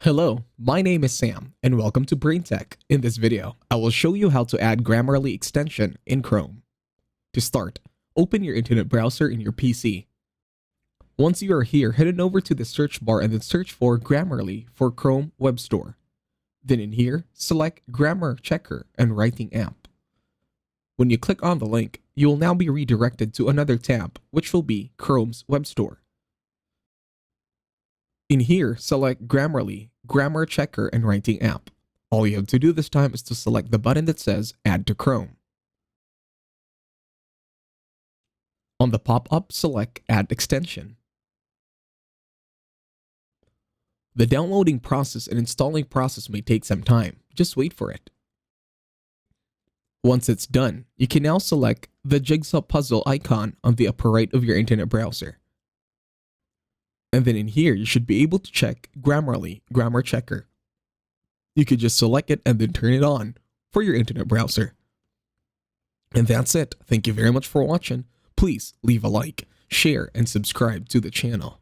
Hello, my name is Sam, and welcome to BrainTech. In this video, I will show you how to add Grammarly extension in Chrome. To start, open your internet browser in your PC. Once you are here, head on over to the search bar and then search for Grammarly for Chrome Web Store. Then in here, select Grammar Checker and Writing App. When you click on the link, you will now be redirected to another tab, which will be Chrome's Web Store. In here, select Grammarly, Grammar Checker, and Writing App. All you have to do this time is to select the button that says Add to Chrome. On the pop-up, select Add Extension. The downloading process and installing process may take some time. Just wait for it. Once it's done, you can now select the jigsaw puzzle icon on the upper right of your internet browser. And then in here, you should be able to check Grammarly, Grammar Checker. You could just select it and then turn it on for your internet browser. And that's it. Thank you very much for watching. Please leave a like, share, and subscribe to the channel.